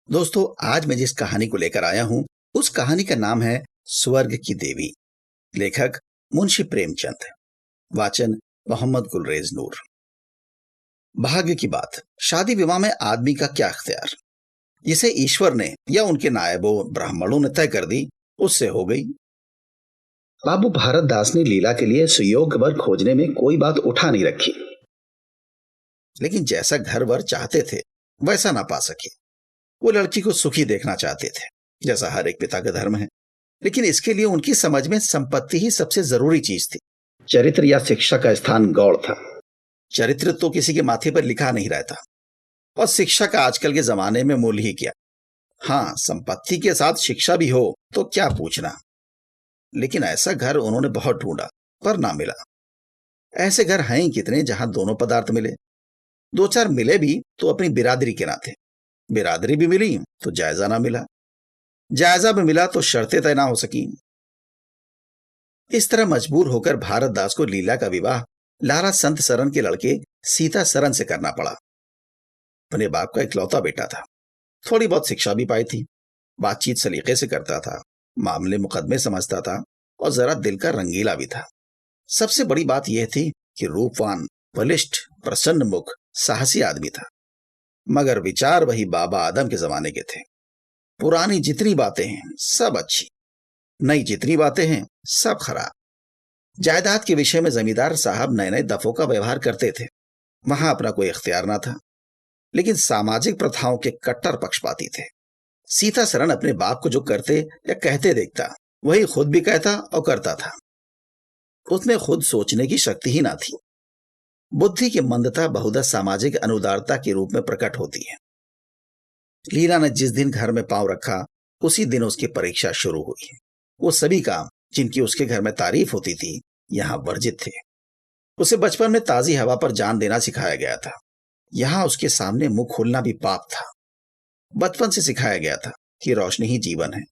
दोस्तों, आज मैं जिस कहानी को लेकर आया हूं उस कहानी का नाम है स्वर्ग की देवी। लेखक मुंशी प्रेमचंद। वाचन मोहम्मद गुलरेज नूर। भाग्य की बात, शादी विवाह में आदमी का क्या अख्तियार, जिसे ईश्वर ने या उनके नायबों ब्राह्मणों ने तय कर दी उससे हो गई। बाबू भारत दास ने लीला के लिए सुयोग्य वर खोजने में कोई बात उठा नहीं रखी, लेकिन जैसा घर वर चाहते थे वैसा ना पा सके। वो लड़की को सुखी देखना चाहते थे, जैसा हर एक पिता का धर्म है, लेकिन इसके लिए उनकी समझ में संपत्ति ही सबसे जरूरी चीज थी। चरित्र या शिक्षा का स्थान गौड़ था। चरित्र तो किसी के माथे पर लिखा नहीं रहता, और शिक्षा का आजकल के जमाने में मूल्य ही क्या। हाँ, संपत्ति के साथ शिक्षा भी हो तो क्या पूछना। लेकिन ऐसा घर उन्होंने बहुत ढूंढा पर ना मिला। ऐसे घर हैं ही कितने जहां दोनों पदार्थ मिले। दो चार मिले भी तो अपनी बिरादरी के नाते। बिरादरी भी मिली तो जायजा ना मिला, जायजा भी मिला तो शर्तें तय ना हो सकी। इस तरह मजबूर होकर भारत दास को लीला का विवाह लारा संत सरन के लड़के सीता सरन से करना पड़ा। अपने बाप का इकलौता बेटा था, थोड़ी बहुत शिक्षा भी पाई थी, बातचीत सलीके से करता था, मामले मुकदमे समझता था और जरा दिल का रंगीला भी था। सबसे बड़ी बात यह थी कि रूपवान, बलिष्ठ, प्रसन्न मुख, साहसी आदमी था। मगर विचार वही बाबा आदम के जमाने के थे। पुरानी जितनी बातें हैं सब अच्छी, नई जितनी बातें हैं सब खराब। जायदाद के विषय में जमींदार साहब नए नए दफों का व्यवहार करते थे, वहां अपना कोई इख्तियार ना था। लेकिन सामाजिक प्रथाओं के कट्टर पक्षपाती थे। सीता सरन अपने बाप को जो करते या कहते देखता वही खुद भी कहता और करता था। उसमें खुद सोचने की शक्ति ही ना थी। बुद्धि की मंदता बहुधा सामाजिक अनुदारता के रूप में प्रकट होती है। लीला ने जिस दिन घर में पांव रखा उसी दिन उसकी परीक्षा शुरू हुई। वो सभी काम जिनकी उसके घर में तारीफ होती थी यहां वर्जित थे। उसे बचपन में ताजी हवा पर जान देना सिखाया गया था। यहां उसके सामने मुंह खोलना भी पाप था। बचपन से सिखाया गया था कि रोशनी ही जीवन है।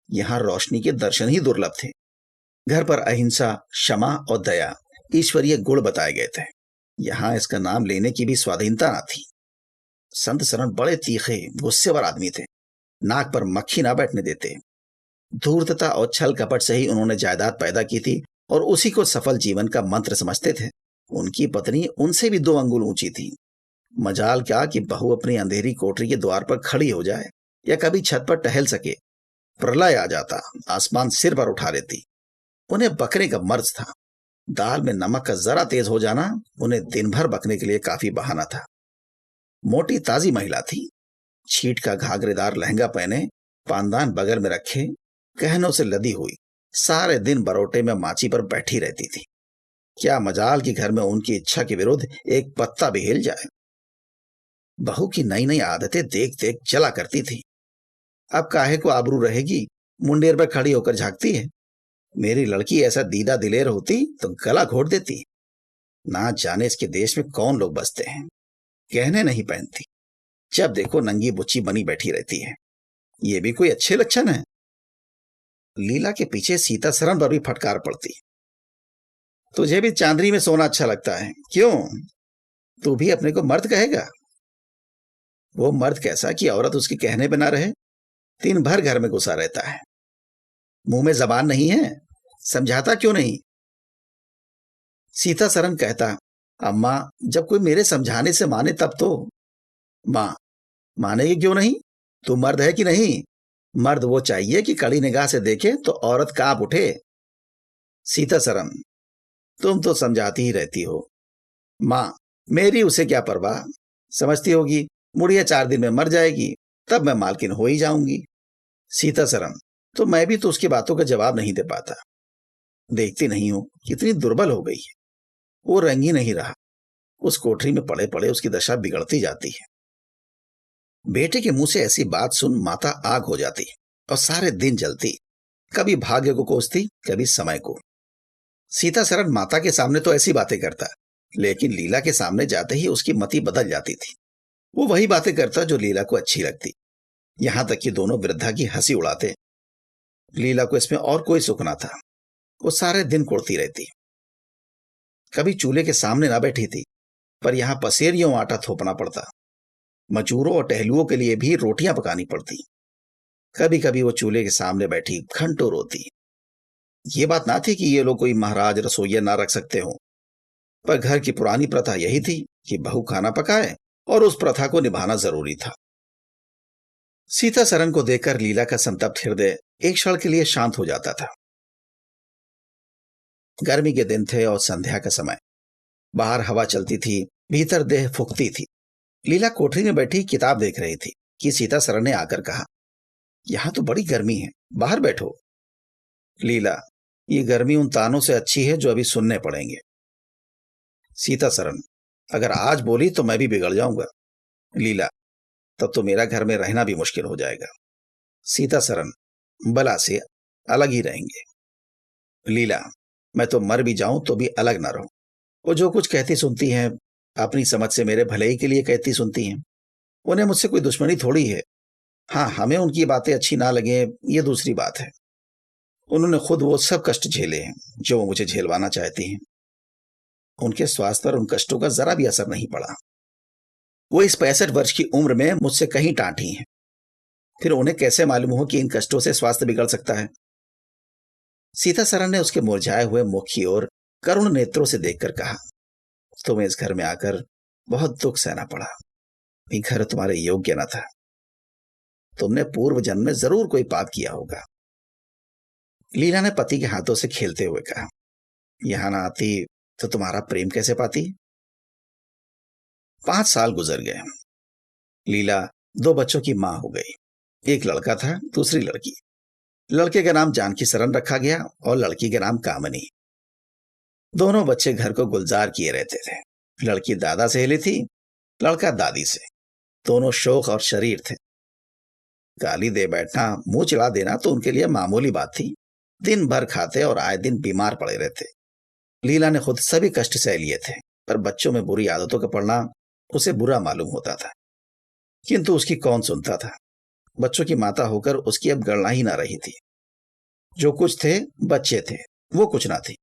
यहां रोशनी के दर्शन ही दुर्लभ थे। घर पर अहिंसा, क्षमा और दया ईश्वरीय गुण बताए गए थे। यहां इसका नाम लेने की भी स्वाधीनता न थी। संत सरन बड़े तीखे, गुस्सेवर आदमी थे। नाक पर मक्खी ना बैठने देते। धूर्तता और छल कपट से ही उन्होंने जायदाद पैदा की थी और उसी को सफल जीवन का मंत्र समझते थे। उनकी पत्नी उनसे भी 2 अंगुल ऊंची थी। मजाल क्या कि बहू अपनी अंधेरी कोठरी के द्वार पर खड़ी हो जाए या कभी छत पर टहल सके, प्रलय आ जाता, आसमान सिर पर उठा लेती। उन्हें बकने का मर्ज था। दाल में नमक का जरा तेज हो जाना उन्हें दिन भर बकने के लिए काफी बहाना था। मोटी ताजी महिला थी। छीट का घाघरेदार लहंगा पहने, पानदान बगल में रखे, गहनों से लदी हुई, सारे दिन बरोटे में माची पर बैठी रहती थी। क्या मजाल कि घर में उनकी इच्छा के विरुद्ध एक पत्ता भी हिल जाए। बहू की नई नई आदतें देख देख चला करती थी। अब काहे को आबरू रहेगी, मुंडेर पर खड़ी होकर झांकती है। मेरी लड़की ऐसा दीदा दिलेर होती तो गला घोट देती। ना जाने इसके देश में कौन लोग बसते हैं। गहने नहीं पहनती, जब देखो नंगी बुच्ची बनी बैठी रहती है। ये भी कोई अच्छे लक्षण है। लीला के पीछे सीता सरन पर भी फटकार पड़ती। तुझे भी चांदनी में सोना अच्छा लगता है, क्यों? तू भी अपने को मर्द कहेगा? वो मर्द कैसा कि औरत उसके कहने पे ना रहे। दिन भर घर में घुसा रहता है। मुंह में जबान नहीं है, समझाता क्यों नहीं? सीता सरन कहता, अम्मा जब कोई मेरे समझाने से माने तब तो। मां, मानेगी क्यों नहीं? तू मर्द है कि नहीं? मर्द वो चाहिए कि कड़ी निगाह से देखे तो औरत कांप उठे। सीता सरन, तुम तो समझाती ही रहती हो। मां, मेरी उसे क्या परवाह। समझती होगी मुड़िया 4 दिन में मर जाएगी, तब मैं मालकिन हो ही जाऊंगी। सीता सरन, तो मैं भी तो उसकी बातों का जवाब नहीं दे पाता। देखती नहीं हो कितनी दुर्बल हो गई है। वो रंग ही नहीं रहा। उस कोठरी में पड़े पड़े उसकी दशा बिगड़ती जाती है। बेटे के मुंह से ऐसी बात सुन माता आग हो जाती और सारे दिन जलती। कभी भाग्य को कोसती, कभी समय को। सीता सरन माता के सामने तो ऐसी बातें करता, लेकिन लीला के सामने जाते ही उसकी मति बदल जाती थी। वो वही बातें करता जो लीला को अच्छी लगती। यहां तक कि दोनों वृद्धा की हंसी उड़ाते। लीला को इसमें और कोई सुख ना था। वो सारे दिन कुड़ती रहती। कभी चूल्हे के सामने ना बैठी थी, पर यहां पसेरियों आटा थोपना पड़ता। मजूरों और टहलुओं के लिए भी रोटियां पकानी पड़ती। कभी कभी वो चूल्हे के सामने बैठी घंटों रोती। ये बात ना थी कि ये लोग कोई महाराज रसोइया ना रख सकते हो, पर घर की पुरानी प्रथा यही थी कि बहू खाना पकाए और उस प्रथा को निभाना जरूरी था। सीता सरन को देखकर लीला का संतप्त हृदय एक क्षण के लिए शांत हो जाता था। गर्मी के दिन थे और संध्या का समय। बाहर हवा चलती थी, भीतर देह फूकती थी। लीला कोठरी में बैठी किताब देख रही थी कि सीता सरन ने आकर कहा, यहां तो बड़ी गर्मी है, बाहर बैठो। लीला, ये गर्मी उन तानों से अच्छी है जो अभी सुनने पड़ेंगे। सीता सरन, अगर आज बोली तो मैं भी बिगड़ जाऊंगा। लीला, तब तो मेरा घर में रहना भी मुश्किल हो जाएगा। सीता सरन, बला से अलग ही रहेंगे। लीला, मैं तो मर भी जाऊं तो भी अलग ना रहूं। वो जो कुछ कहती सुनती हैं, अपनी समझ से मेरे भले ही के लिए कहती सुनती हैं। उन्हें मुझसे कोई दुश्मनी थोड़ी है। हाँ, हमें उनकी बातें अच्छी ना लगे, ये दूसरी बात है। उन्होंने खुद वो सब कष्ट झेले हैं जो वो मुझे झेलवाना चाहती हैं। उनके स्वास्थ्य पर उन कष्टों का जरा भी असर नहीं पड़ा। वो इस 65 वर्ष की उम्र में मुझसे कहीं टांटी हैं। फिर उन्हें कैसे मालूम हो कि इन कष्टों से स्वास्थ्य बिगड़ सकता है? सीता सरन ने उसके मुरझाए हुए मुख की ओर करुण नेत्रों से देखकर कहा, तुम्हें इस घर में आकर बहुत दुख सहना पड़ा। ये घर तुम्हारे योग्य न था। तुमने पूर्व जन्म में जरूर कोई पाप किया होगा। लीला ने पति के हाथों से खेलते हुए कहा, यहां ना आती तो तुम्हारा प्रेम कैसे पाती? 5 साल गुजर गए। लीला 2 बच्चों की मां हो गई। एक लड़का था, दूसरी लड़की। लड़के का नाम जानकी सरन रखा गया और लड़की का नाम कामनी। दोनों बच्चे घर को गुलजार किए रहते थे। लड़की दादा से हिली थी, लड़का दादी से। दोनों शौक और शरीर थे। गाली दे बैठना, मुंह चिढ़ा देना तो उनके लिए मामूली बात थी। दिन भर खाते और आए दिन बीमार पड़े रहते। लीला ने खुद सभी कष्ट सह लिए थे, पर बच्चों में बुरी आदतों का पड़ना उसे बुरा मालूम होता था। किंतु उसकी कौन सुनता था? बच्चों की माता होकर उसकी अब गणना ही ना रही थी। जो कुछ थे बच्चे थे, वो कुछ ना थी।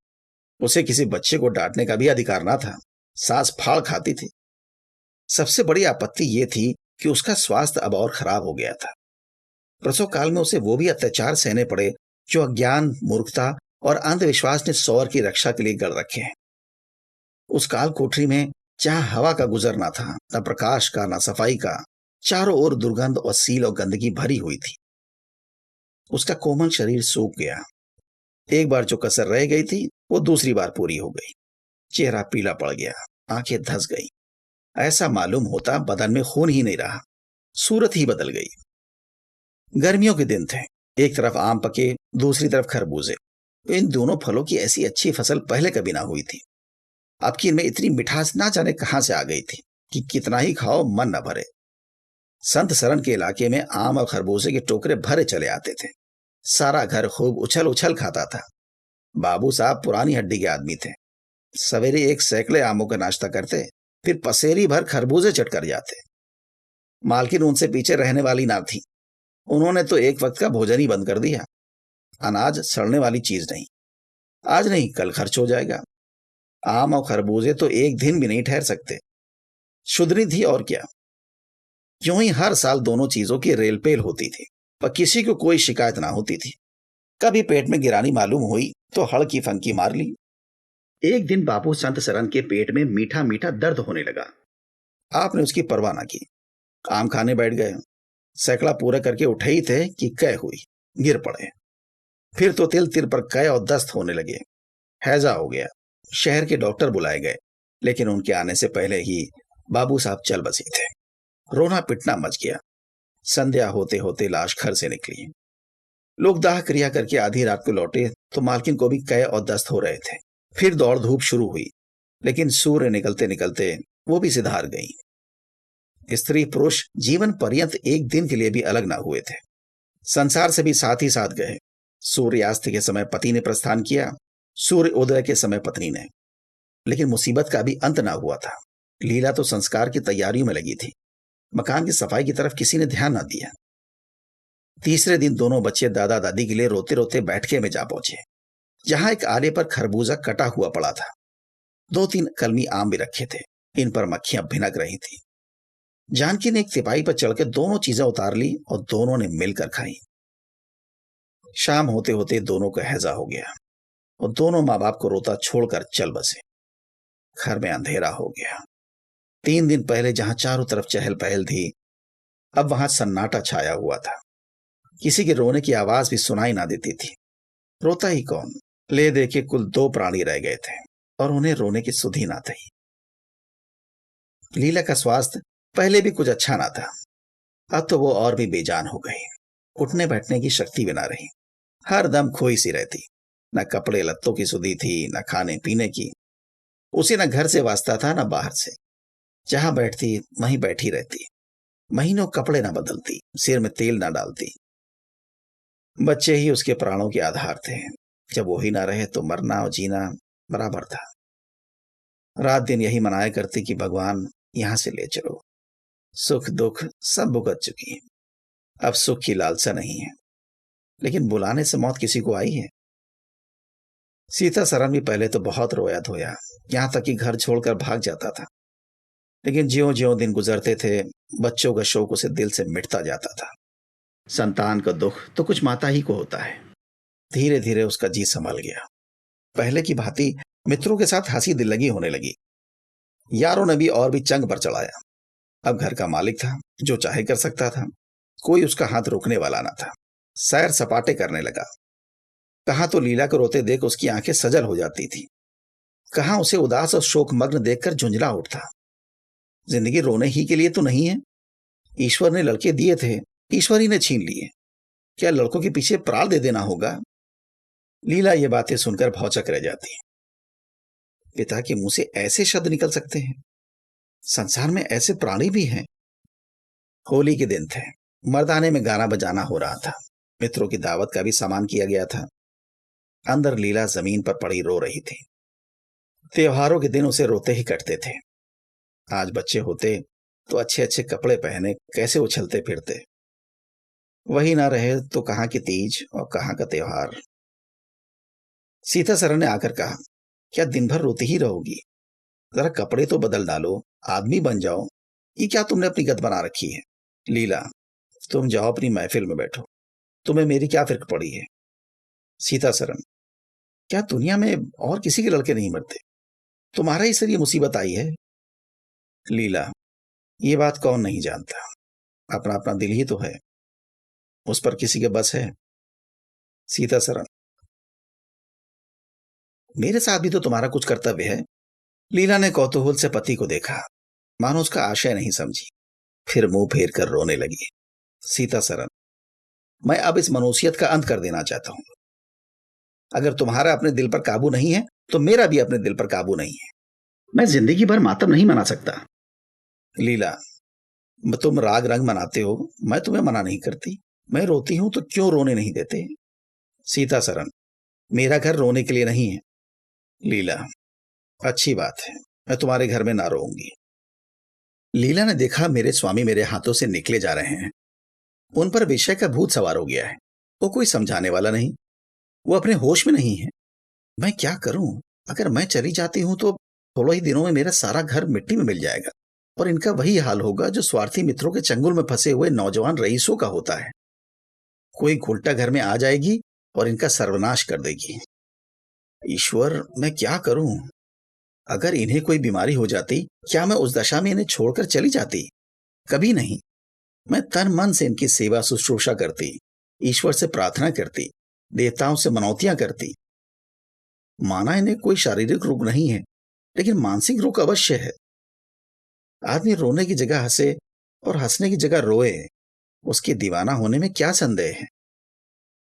उसे किसी बच्चे को डांटने का भी अधिकार ना था। सास फाड़ खाती थी। सबसे बड़ी आपत्ति ये थी कि उसका स्वास्थ्य अब और खराब हो गया था। प्रसव काल में उसे वो भी अत्याचार सहने पड़े जो अज्ञान, मूर्खता और अंधविश्वास ने सौर की रक्षा के लिए गढ़ रखे हैं। उस काल कोठरी में जहां हवा का गुजर ना था, न प्रकाश का, न सफाई का, चारों ओर दुर्गंध और सील और गंदगी भरी हुई थी। उसका कोमल शरीर सूख गया। एक बार जो कसर रह गई थी वो दूसरी बार पूरी हो गई। चेहरा पीला पड़ गया, आंखें धंस गई। ऐसा मालूम होता बदन में खून ही नहीं रहा, सूरत ही बदल गई। गर्मियों के दिन थे। एक तरफ आम पके, दूसरी तरफ खरबूजे। इन दोनों फलों की ऐसी अच्छी फसल पहले कभी ना हुई थी। अब की इनमें इतनी मिठास ना जाने कहां से आ गई थी कि कितना ही खाओ मन न भरे। संत सरन के इलाके में आम और खरबूजे के टोकरे भरे चले आते थे। सारा घर खूब उछल उछल खाता था। बाबू साहब पुरानी हड्डी के आदमी थे। सवेरे एक सैकड़े आमों का नाश्ता करते, फिर पसेरी भर खरबूजे चट कर जाते। मालकिन उनसे पीछे रहने वाली ना थी। उन्होंने तो एक वक्त का भोजन ही बंद कर दिया। अनाज सड़ने वाली चीज नहीं, आज नहीं कल खर्च हो जाएगा। आम और खरबूजे तो एक दिन भी नहीं ठहर सकते। शुद्धनी थी और क्या। यूं ही हर साल दोनों चीजों की रेलपेल होती थी, पर किसी को कोई शिकायत ना होती थी। कभी पेट में गिरानी मालूम हुई तो हड़ की फंकी मार ली। एक दिन बापू संत सरन के पेट में मीठा मीठा दर्द होने लगा। आपने उसकी परवाह ना की, आम खाने बैठ गए। सैकड़ा पूरा करके उठे ही थे कि कै हुई, गिर पड़े। फिर तो तिल तिल पर कै और दस्त होने लगे। हैजा हो गया। शहर के डॉक्टर बुलाए गए, लेकिन उनके आने से पहले ही बाबू साहब चल बसे थे। रोना पिटना मच गया। संध्या होते होते लाश घर से निकली। लोग दाह क्रिया करके आधी रात को लौटे तो मालकिन को भी कै और दस्त हो रहे थे। फिर दौड़ धूप शुरू हुई, लेकिन सूर्य निकलते निकलते वो भी सिधार गई। स्त्री पुरुष जीवन पर्यंत एक दिन के लिए भी अलग ना हुए थे। संसार से भी साथ ही साथ गए। सूर्यास्त के समय पति ने प्रस्थान किया, सूर्य उदय के समय पत्नी ने। लेकिन मुसीबत का भी अंत ना हुआ था। लीला तो संस्कार की तैयारियों में लगी थी। मकान की सफाई की तरफ किसी ने ध्यान ना दिया। तीसरे दिन दोनों बच्चे दादा दादी के लिए रोते रोते बैठके में जा पहुंचे, जहां एक आले पर खरबूजा कटा हुआ पड़ा था। 2-3 कलमी आम भी रखे थे। इन पर मक्खियां भिनक रही थी। जानकी ने एक तिपाही पर चढ़कर दोनों चीजें उतार ली और दोनों ने मिलकर खाई। शाम होते होते दोनों को हैजा हो गया और दोनों माँ बाप को रोता छोड़कर चल बसे। घर में अंधेरा हो गया। 3 दिन पहले जहां चारों तरफ चहल पहल थी, अब वहां सन्नाटा छाया हुआ था। किसी के रोने की आवाज भी सुनाई ना देती थी। रोता ही कौन? ले दे के कुल 2 प्राणी रह गए थे और उन्हें रोने की सुधि ना थी। लीला का स्वास्थ्य पहले भी कुछ अच्छा ना था, अब तो वो और भी बेजान हो गई। उठने बैठने की शक्ति भी ना रही। हर दम खोई सी रहती। न कपड़े लत्तों की सुधि थी, न खाने पीने की। उसे न घर से वास्ता था, न बाहर से। जहां बैठती वहीं बैठी रहती। महीनों कपड़े न बदलती, सिर में तेल न डालती। बच्चे ही उसके प्राणों के आधार थे। जब वो ही ना रहे तो मरना और जीना बराबर था। रात दिन यही मनाया करती कि भगवान यहां से ले चलो। सुख दुख सब भुगत चुकी। अब सुख की लालसा नहीं है, लेकिन बुलाने से मौत किसी को आई है? सीता सरन भी पहले तो बहुत रोया धोया, यहां तक कि घर छोड़कर भाग जाता था। लेकिन ज्यों ज्यों दिन गुजरते थे, बच्चों का शोक उसे दिल से मिटता जाता था। संतान का दुख तो कुछ माता ही को होता है। धीरे धीरे उसका जी संभल गया। पहले की भांति मित्रों के साथ हंसी दिल्लगी होने लगी। यारों ने भी और भी चंग पर चढ़ाया। अब घर का मालिक था, जो चाहे कर सकता था। कोई उसका हाथ रोकने वाला ना था। सैर सपाटे करने लगा। कहां तो लीला को रोते देख उसकी आंखें सजल हो जाती थी, कहां उसे उदास और शोकमग्न देखकर झुंझला उठता। जिंदगी रोने ही के लिए तो नहीं है। ईश्वर ने लड़के दिए थे, ईश्वर ही ने छीन लिए। क्या लड़कों के पीछे प्राण दे देना होगा? लीला ये बातें सुनकर भौचक रह जाती। पिता के मुंह से ऐसे शब्द निकल सकते हैं? संसार में ऐसे प्राणी भी हैं? होली के दिन थे। मर्दाने में गाना बजाना हो रहा था। मित्रों की दावत का भी सामान किया गया था। अंदर लीला जमीन पर पड़ी रो रही थी। त्योहारों के दिन उसे रोते ही कटते थे। आज बच्चे होते तो अच्छे अच्छे कपड़े पहने कैसे उछलते फिरते। वही ना रहे तो कहां की तीज और कहां का त्योहार। सीता सरन ने आकर कहा, क्या दिन भर रोती ही रहोगी? जरा कपड़े तो बदल डालो, आदमी बन जाओ। ये क्या तुमने अपनी गत बना रखी है? लीला, तुम जाओ अपनी महफिल में बैठो। तुम्हें मेरी क्या फिक्र पड़ी है? सीता सरन, क्या दुनिया में और किसी के लड़के नहीं मरते? तुम्हारा ही सर ये मुसीबत आई है। लीला, ये बात कौन नहीं जानता। अपना अपना दिल ही तो है, उस पर किसी के बस है। सीता सरन, मेरे साथ भी तो तुम्हारा कुछ कर्तव्य है। लीला ने कौतूहल से पति को देखा, मानो उसका आशय नहीं समझी। फिर मुंह फेर कर रोने लगी। सीता सरन, मैं अब इस मनुष्यत का अंत कर देना चाहता हूं। अगर तुम्हारा अपने दिल पर काबू नहीं है तो मेरा भी अपने दिल पर काबू नहीं है। मैं जिंदगी भर मातम नहीं मना सकता। लीला, तुम राग रंग मनाते हो, मैं तुम्हें मना नहीं करती। मैं रोती हूं तो क्यों रोने नहीं देते? सीता सरन, मेरा घर रोने के लिए नहीं है। लीला, अच्छी बात है, मैं तुम्हारे घर में ना रोऊंगी। लीला ने देखा मेरे स्वामी मेरे हाथों से निकले जा रहे हैं। उन पर विषय का भूत सवार हो गया है। वो कोई समझाने वाला नहीं, वो अपने होश में नहीं है। मैं क्या करूं? अगर मैं चली जाती हूं तो थोड़े ही दिनों में मेरा सारा घर मिट्टी में मिल जाएगा और इनका वही हाल होगा जो स्वार्थी मित्रों के चंगुल में फंसे हुए नौजवान रईसों का होता है। कोई घुलटा घर में आ जाएगी और इनका सर्वनाश कर देगी। ईश्वर, मैं क्या करूं? अगर इन्हें कोई बीमारी हो जाती, क्या मैं उस दशा में इन्हें छोड़कर चली जाती? कभी नहीं। मैं तन मन से इनकी सेवा शुश्रूषा करती, ईश्वर से प्रार्थना करती, देवताओं से मनौतियां करती। माना इन्हें कोई शारीरिक रोग नहीं है, लेकिन मानसिक रोग अवश्य है। आदमी रोने की जगह हंसे और हंसने की जगह रोए, उसके दीवाना होने में क्या संदेह है?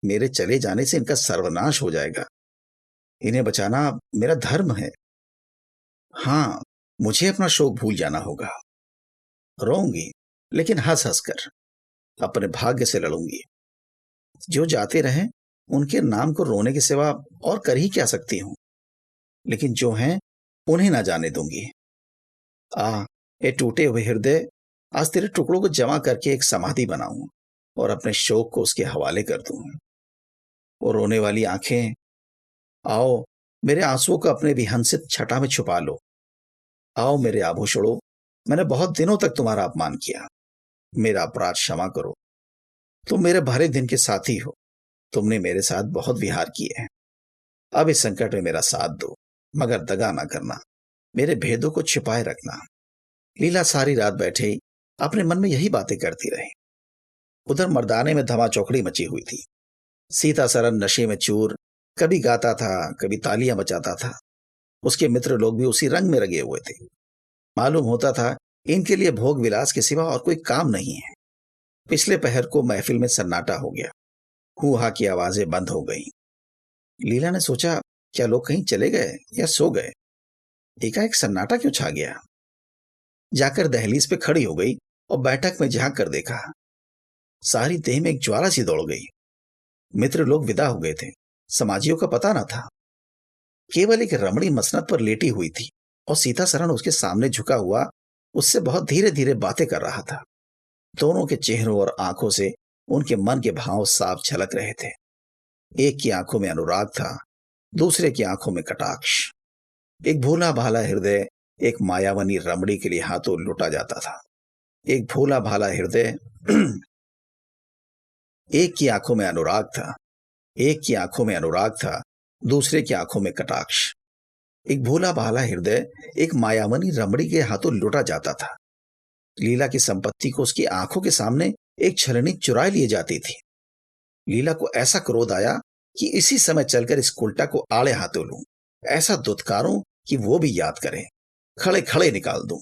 मेरे चले जाने से इनका सर्वनाश हो जाएगा। इन्हें बचाना मेरा धर्म है। हाँ, मुझे अपना शोक भूल जाना होगा। रोऊंगी, लेकिन हंस हंस कर। अपने भाग्य से लड़ूंगी। जो जाते रहें उनके नाम को रोने के सिवा और कर ही क्या सकती हूं? लेकिन जो हैं उन्हें ना जाने दूंगी। ये टूटे हुए हृदय, आज तेरे टुकड़ों को जमा करके एक समाधि बनाऊं और अपने शोक को उसके हवाले कर दूं। वो रोने वाली आंखें, आओ मेरे आंसुओं को अपने विहंसित छटा में छुपा लो। आओ मेरे आभूषणों, मैंने बहुत दिनों तक तुम्हारा अपमान किया। मेरा अपराध क्षमा करो। तुम मेरे भरे दिन के साथी हो। तुमने मेरे साथ बहुत विहार किए हैं। अब इस संकट में मेरा साथ दो, मगर दगा ना करना। मेरे भेदों को छिपाए रखना। लीला सारी रात बैठे ही अपने मन में यही बातें करती रही। उधर मर्दाने में धमा चौकड़ी मची हुई थी। सीता सरन नशे में चूर, कभी गाता था, कभी तालियां बजाता था। उसके मित्र लोग भी उसी रंग में लगे हुए थे। मालूम होता था इनके लिए भोग विलास के सिवा और कोई काम नहीं है। पिछले पहर को महफिल में सन्नाटा हो गया। हू हा की आवाजें बंद हो गईं। लीला ने सोचा, क्या लोग कहीं चले गए या सो गए? एकाएक सन्नाटा क्यों छा गया? जाकर दहलीज पे खड़ी हो गई और बैठक में झांक कर देखा। सारी देह में एक ज्वाला सी दौड़ गई। मित्र लोग विदा हो गए थे। समाजियों का पता न था। केवल एक रमणी मसनद पर लेटी हुई थी और सीता सरन उसके सामने झुका हुआ उससे बहुत धीरे धीरे बातें कर रहा था। दोनों के चेहरों और आंखों से उनके मन के भाव साफ झलक रहे थे। एक की आंखों में अनुराग था, दूसरे की आंखों में कटाक्ष। एक भोला भाला हृदय एक मायावनी रमणी के लिए हाथों लुटा जाता था। एक भोला भाला हृदय एक की आंखों में अनुराग था, एक की आंखों में अनुराग था, दूसरे की आंखों में कटाक्ष। एक भोला भाला हृदय एक मायावनी रमणी के हाथों लुटा जाता था। लीला की संपत्ति को उसकी आंखों के सामने एक छलनी चुरा लिए जाती थी। लीला को ऐसा क्रोध आया कि इसी समय चलकर इस उल्टा को आड़े हाथों लूं, ऐसा दुत्कारूं कि वो भी याद करे, खड़े खड़े निकाल दूं।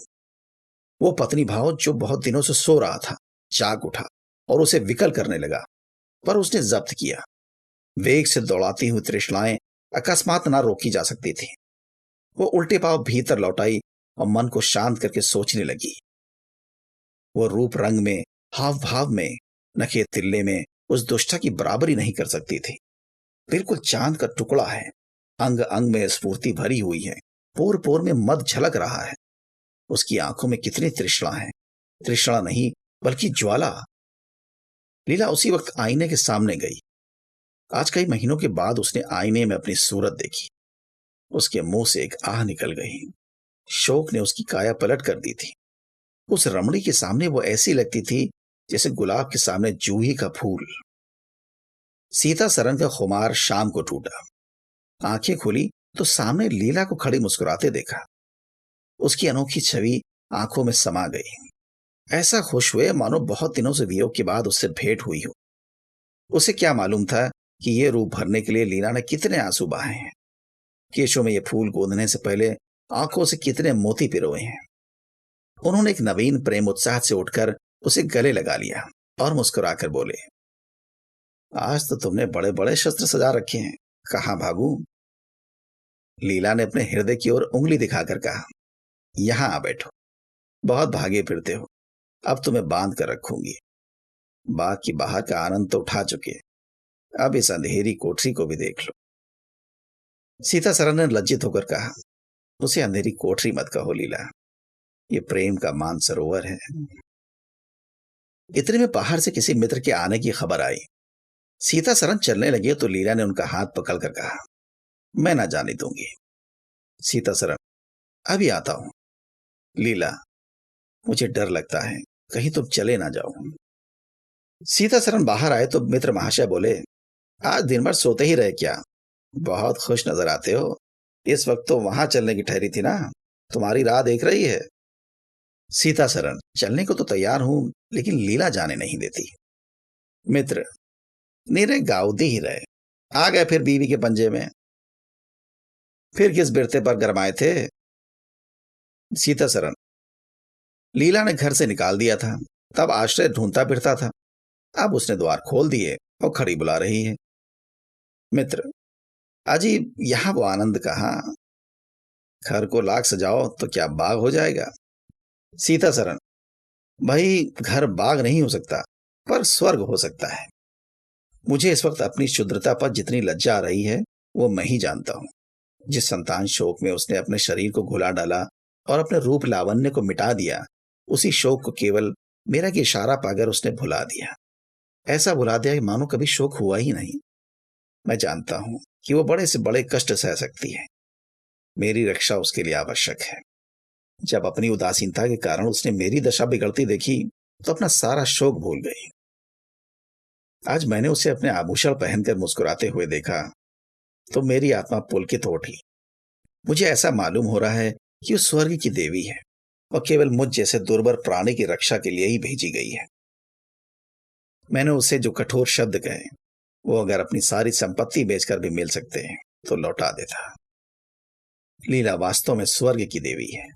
वो पत्नी भाव जो बहुत दिनों से सो रहा था जाग उठा और उसे विकल करने लगा, पर उसने जब्त किया। वेग से दौड़ाती हुई तृष्णाएं अकस्मात ना रोकी जा सकती थी। वो उल्टे पांव भीतर लौटाई और मन को शांत करके सोचने लगी। वो रूप रंग में, हाव भाव में, नखे तिल्ले में उस दुष्टा की बराबरी नहीं कर सकती थी। बिल्कुल चांद का टुकड़ा है। अंग अंग में स्फूर्ति भरी हुई है। पोर पोर में मद झलक रहा है। उसकी आंखों में कितनी तृष्णा है। तृष्णा नहीं बल्कि ज्वाला। लीला उसी वक्त आईने के सामने गई। आज कई महीनों के बाद उसने आईने में अपनी सूरत देखी। उसके मुंह से एक आह निकल गई। शोक ने उसकी काया पलट कर दी थी। उस रमणी के सामने वो ऐसी लगती थी जैसे गुलाब के सामने जूही का फूल। सीता सरन का खुमार शाम को टूटा। आंखें खुली तो सामने लीला को खड़ी मुस्कुराते देखा। उसकी अनोखी छवि आंखों में समा गई। ऐसा खुश हुए मानो बहुत दिनों से वियोग के बाद उससे भेंट हुई हो। उसे क्या मालूम था कि ये रूप भरने के लिए लीला ने कितने आंसू बहाए हैं। केशों में ये फूल गोदने से पहले आंखों से कितने मोती पिरोए हैं। उन्होंने एक नवीन प्रेम उत्साह से उठकर उसे गले लगा लिया और मुस्कुराकर बोले, आज तो तुमने बड़े बड़े शस्त्र सजा रखे हैं, कहाँ भागूं? लीला ने अपने हृदय की ओर उंगली दिखाकर कहा, यहां आ बैठो। बहुत भागे फिरते हो, अब तुम्हें बांध कर रखूंगी। बाग की बाहर का आनंद तो उठा चुके, अब इस अंधेरी कोठरी को भी देख लो। सीता सरन ने लज्जित होकर कहा, उसे अंधेरी कोठरी मत कहो लीला, ये प्रेम का मानसरोवर है। इतने में बाहर से किसी मित्र के आने की खबर आई। सीता सरन चलने लगे तो लीला ने उनका हाथ पकड़कर कहा, मैं ना जाने दूंगी। सीता सरन, अभी आता हूं। लीला, मुझे डर लगता है, कहीं तुम चले ना जाओ। सीता सरन बाहर आए तो मित्र महाशय बोले, आज दिन भर सोते ही रहे क्या? बहुत खुश नजर आते हो। इस वक्त तो वहां चलने की ठहरी थी ना, तुम्हारी राह देख रही है। सीता सरन, चलने को तो तैयार हूं, लेकिन लीला जाने नहीं देती। मित्र, नीरे गाउदी ही रहे, आ गए फिर बीवी के पंजे में। फिर किस बिरते पर गरमाए थे? सीता सरन, लीला ने घर से निकाल दिया था, तब आश्रय ढूंढता फिरता था। अब उसने द्वार खोल दिए और खड़ी बुला रही है। मित्र, अजीब, यहां वो आनंद कहाँ? घर को लाख सजाओ तो क्या बाग हो जाएगा? सीता सरन, भाई घर बाग नहीं हो सकता, पर स्वर्ग हो सकता है। मुझे इस वक्त अपनी शुद्रता पर जितनी लज्जा आ रही है वो मैं ही जानता हूं। जिस संतान शोक में उसने अपने शरीर को घुला डाला और अपने रूप लावण्य को मिटा दिया, उसी शोक को केवल मेरा की इशारा पाकर उसने भुला दिया। ऐसा भुला दिया कि मानो कभी शोक हुआ ही नहीं। मैं जानता हूं कि वो बड़े से बड़े कष्ट सह सकती है। मेरी रक्षा उसके लिए आवश्यक है। जब अपनी उदासीनता के कारण उसने मेरी दशा बिगड़ती देखी तो अपना सारा शोक भूल गई। आज मैंने उसे अपने आभूषण पहनकर मुस्कुराते हुए देखा तो मेरी आत्मा पुलकित हो उठी। मुझे ऐसा मालूम हो रहा है कि वो स्वर्ग की देवी है और केवल मुझ जैसे दुर्बल प्राणी की रक्षा के लिए ही भेजी गई है। मैंने उसे जो कठोर शब्द कहे वो अगर अपनी सारी संपत्ति बेचकर भी मिल सकते हैं तो लौटा देता। लीला वास्तव में स्वर्ग की देवी है।